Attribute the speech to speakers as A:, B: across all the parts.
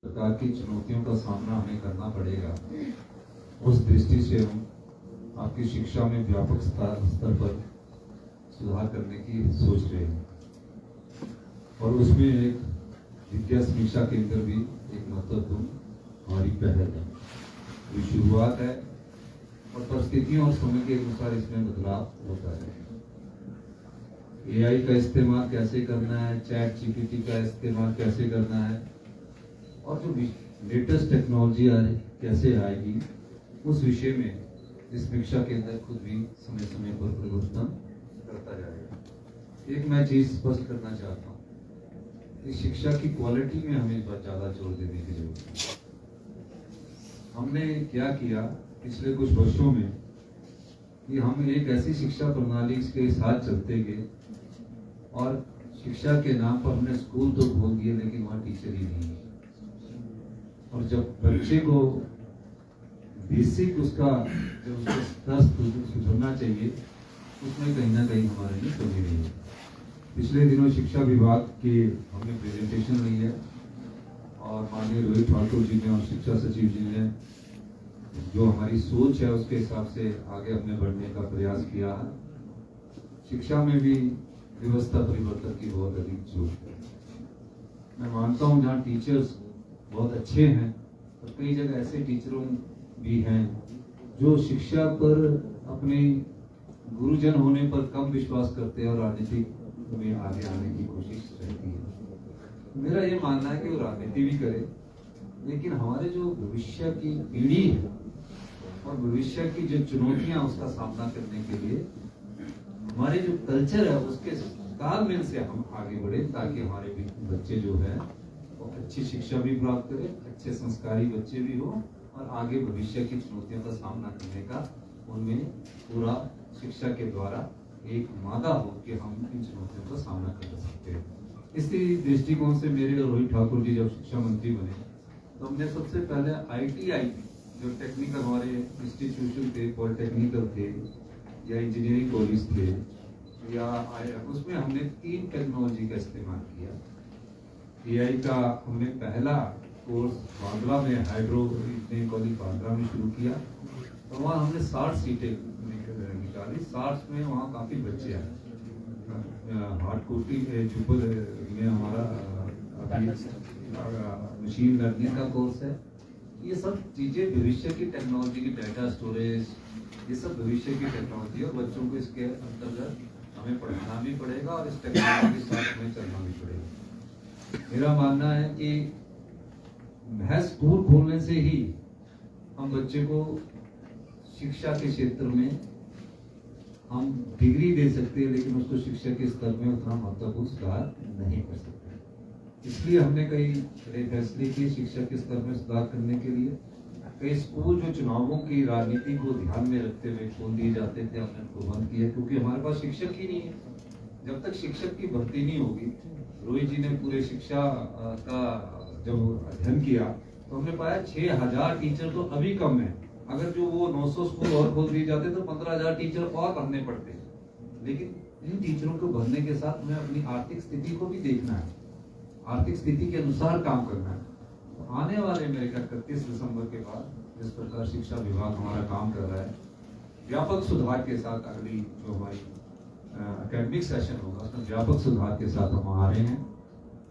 A: प्रकार की चुनौतियों का सामना हमें करना पड़ेगा। उस दृष्टि से हम आपकी शिक्षा में व्यापक स्तर पर सुधार करने की सोच रहे हैं और उसमें एक विद्या समीक्षा केंद्र भी एक महत्वपूर्ण हमारी पहल है। ये शुरुआत है और परिस्थितियों और समय के अनुसार इसमें बदलाव होता है। एआई का इस्तेमाल कैसे करना है, चैट जीपीटी का इस्तेमाल कैसे करना है और जो लेटेस्ट टेक्नोलॉजी कैसे आएगी, उस विषय में इस समीक्षा के अंदर खुद भी समय समय पर परिवर्तन करता जाएगा। एक मैं चीज स्पष्ट करना चाहता हूँ कि शिक्षा की क्वालिटी में हमें बहुत ज्यादा जोर देने की जरूरत है। हमने क्या किया पिछले कुछ वर्षों में कि हम एक ऐसी शिक्षा प्रणाली के साथ चलते गए और शिक्षा के नाम पर हमने स्कूल तो खोल दिए लेकिन वहाँ टीचर ही नहीं है। और जब बच्चे को बेसिक उसका जो उसका स्तर सुधरना चाहिए उसमें कहीं ना कहीं हमारे लिए कमी नहीं है। पिछले दिनों शिक्षा विभाग की हमने प्रेजेंटेशन ली है और माननीय रोहित ठाकुर जी ने और शिक्षा सचिव जी ने जो हमारी सोच है उसके हिसाब से आगे हमने बढ़ने का प्रयास किया है। शिक्षा में भी व्यवस्था परिवर्तन की बहुत अधिक जरूरत है। मैं मानता हूँ जहाँ टीचर्स बहुत अच्छे हैं और कई जगह ऐसे टीचरों भी हैं जो शिक्षा पर अपने गुरुजन होने पर कम विश्वास करते हैं और राजनीति में आगे आने की कोशिश रहती है। मेरा ये मानना है कि वो राजनीति भी करे लेकिन हमारे जो भविष्य की पीढ़ी है और भविष्य की जो चुनौतियां उसका सामना करने के लिए हमारे जो कल्चर है उसके तालमेल से हम आगे बढ़े ताकि हमारे बच्चे जो है वो अच्छी शिक्षा भी प्राप्त करें, अच्छे संस्कारी बच्चे भी हो और आगे भविष्य की चुनौतियों का सामना करने का उनमें पूरा शिक्षा के द्वारा एक मादा हो कि हम इन चुनौतियों का सामना कर सकते हैं। इसी दृष्टिकोण से मेरे और रोहित ठाकुर जी जब शिक्षा मंत्री बने तो हमने सबसे पहले ITI जो टेक्निकल हमारे इंस्टीट्यूशन थे, पॉलिटेक्निकल थे या इंजीनियरिंग कॉलेज थे या उसमें हमने 3 टेक्नोलॉजी का इस्तेमाल किया। AI का हमने पहला कोर्स बांद्रा में हाइड्रो इंजीनियरिंग कॉलेज बांद्रा में शुरू किया तो वहाँ हमने 60 सीटें निकाली। 60 में वहाँ काफी बच्चे आए। हाटकोटी जुपल में हमारा मशीन लर्निंग का कोर्स है। ये सब चीजें भविष्य की टेक्नोलॉजी की, डाटा स्टोरेज, ये सब भविष्य की टेक्नोलॉजी और बच्चों को इसके अंतर्गत हमें पढ़ाना भी पड़ेगा और इस टेक्नोलॉजी के साथ हमें चलना भी पड़ेगा। मेरा मानना है कि महज स्कूल खोलने से ही हम बच्चे को शिक्षा के क्षेत्र में हम डिग्री दे सकते हैं लेकिन उसको शिक्षा के स्तर में उतना महत्वपूर्ण सुधार नहीं कर सकते। इसलिए हमने कई फैसले किए शिक्षा के स्तर में सुधार करने के लिए। कई स्कूल जो चुनावों की राजनीति को ध्यान में रखते हुए खोल दिए जाते थे हमने उनको बंद किया क्योंकि हमारे पास शिक्षक ही नहीं है। जब तक शिक्षक की भर्ती नहीं होगी, रोहित जी ने पूरे शिक्षा का जब अध्ययन किया तो हमने पाया 6000 टीचर तो अभी कम है। अगर जो वो 900 स्कूल और खोल दिए जाते तो 15000 टीचर और भरने पड़ते। लेकिन इन टीचरों को भरने के साथ में अपनी आर्थिक स्थिति को भी देखना है, आर्थिक स्थिति के अनुसार काम करना है। तो आने वाले मेरे ख्याल 31 दिसंबर के बाद जिस प्रकार शिक्षा विभाग हमारा काम कर रहा है व्यापक सुधार के साथ, अगली जो हमारी एकेडमिक सेशन होगा उसमें व्यापक सुधार के साथ हम आ रहे हैं।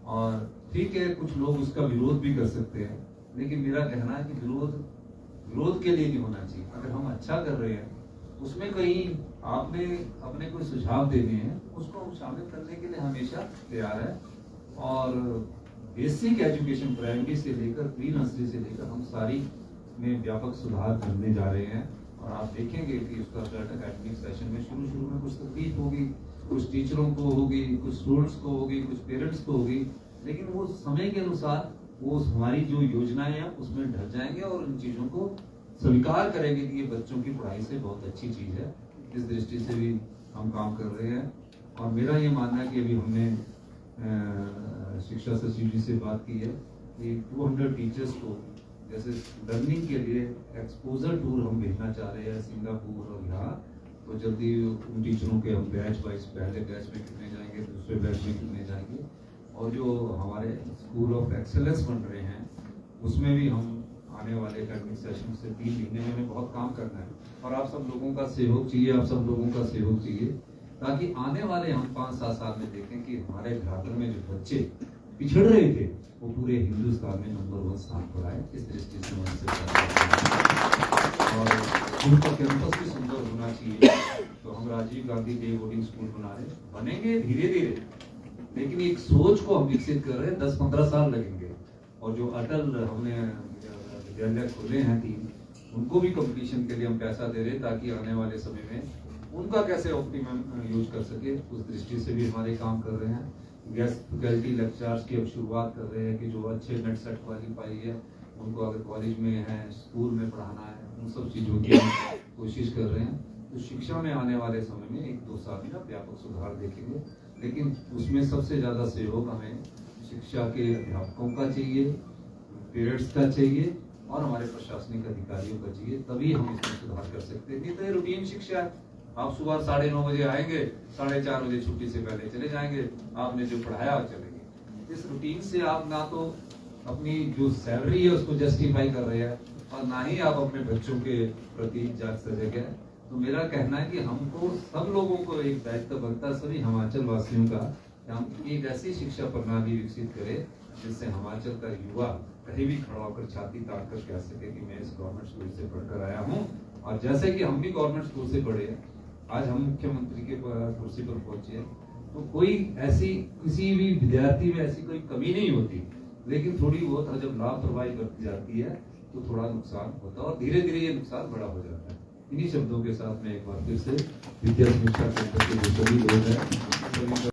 A: और ठीक है कुछ लोग उसका विरोध भी कर सकते हैं लेकिन मेरा कहना है कि विरोध के लिए नहीं होना चाहिए। अगर हम अच्छा कर रहे हैं उसमें कहीं आपने अपने कोई सुझाव देने हैं उसको हम शामिल करने के लिए हमेशा तैयार है। और बेसिक एजुकेशन प्राइमरी से लेकर प्री नर्सरी से लेकर हम सारी में व्यापक सुधार करने जा रहे हैं। और आप देखेंगे कि उसका एकेडमिक सेशन में शुरू में कुछ तकलीफ होगी, कुछ टीचरों को होगी, कुछ स्टूडेंट्स को होगी, कुछ पेरेंट्स को होगी, लेकिन वो समय के अनुसार वो हमारी जो योजनाएं हैं उसमें ढल जाएंगे और उन चीजों को स्वीकार करेंगे कि ये बच्चों की पढ़ाई से बहुत अच्छी चीज है। इस दृष्टि से भी हम काम कर रहे हैं। और मेरा ये मानना है कि अभी हमने शिक्षा सचिव जी से बात की है कि 200 टीचर्स को जैसे लर्निंग के लिए एक्सपोजर टूर हम भेजना चाह रहे हैं सिंगापुर और यहाँ। तो जल्दी उन टीचरों के हम बैच वाइज पहले बैच में कितने जाएंगे, दूसरे बैच में कितने जाएंगे और जो हमारे स्कूल ऑफ एक्सेलेंस बन रहे हैं उसमें भी हम आने वाले एकेडमिक सेशन से 3 महीने में हमें बहुत काम करना है और आप सब लोगों का सहयोग चाहिए, आप सब लोगों का सहयोग चाहिए, ताकि आने वाले हम 5-7 साल में देखें कि हमारे झारखंड में जो बच्चे पिछड़ रहे थे वो पूरे हिंदुस्तान में नंबर 1 स्थान पर आए। इस दृष्टि से और स्कूल का कैंपस भी सुंदर होना चाहिए। तो हम Rajiv Gandhi day boarding school बना रहे, बनेंगे धीरे धीरे, लेकिन एक सोच को हम विकसित कर रहे हैं, 10-15 साल लगेंगे। और जो अटल हमने विद्यालय खोले हैं 3, उनको भी कंपटीशन के लिए हम पैसा दे रहे हैं, ताकि आने वाले समय में उनका कैसे ऑप्टिमम यूज कर सके, उस दृष्टि से भी हमारे काम कर रहे हैं। गेस्ट फैकल्टी लेक्चर्स की अब शुरुआत कर रहे हैं कि जो अच्छे नेट सेट क्वालिफाई है उनको अगर कॉलेज में है, स्कूल में पढ़ाना है, उन सब चीज़ों की हम कोशिश कर रहे हैं। तो शिक्षा में आने वाले समय में 1-2 साल में व्यापक सुधार देखेंगे, लेकिन उसमें सबसे ज़्यादा सहयोग हमें शिक्षा के अध्यापकों का चाहिए, पेरेंट्स का चाहिए और हमारे प्रशासनिक अधिकारियों का चाहिए, तभी हम इसमें सुधार कर सकते हैं। नहीं तो ये रूटीन शिक्षा है, आप सुबह 9:30 बजे आएंगे, 4:30 बजे छुट्टी से पहले चले जाएंगे, आपने जो पढ़ाया आप चलेंगे। इस रूटीन से आप ना तो अपनी जो सैलरी है उसको जस्टिफाई कर रहे हैं और ना ही आप अपने बच्चों के प्रति जाग सजग है। तो मेरा कहना है कि हमको सब लोगों को एक दायित्व बनता है, सभी हिमाचल वासियों का, कि हम एक ऐसी शिक्षा प्रणाली विकसित करें जिससे हिमाचल का युवा कहीं भी खड़ा होकर छाती ताक कर कह सके कि मैं इस गवर्नमेंट स्कूल से पढ़कर आया हूँ। और जैसे कि हम भी गवर्नमेंट स्कूल से पढ़े हैं, आज हम मुख्यमंत्री के कुर्सी पर पहुंचे हैं, तो कोई ऐसी किसी भी विद्यार्थी में ऐसी कोई कमी नहीं होती, लेकिन थोड़ी बहुत जब लापरवाही बरती जाती है तो थोड़ा नुकसान होता है और धीरे धीरे ये नुकसान बड़ा हो जाता है। इन्हीं शब्दों के साथ मैं एक बार फिर से विद्या शिक्षा केंद्र के जो सभी लोग हैं, सभी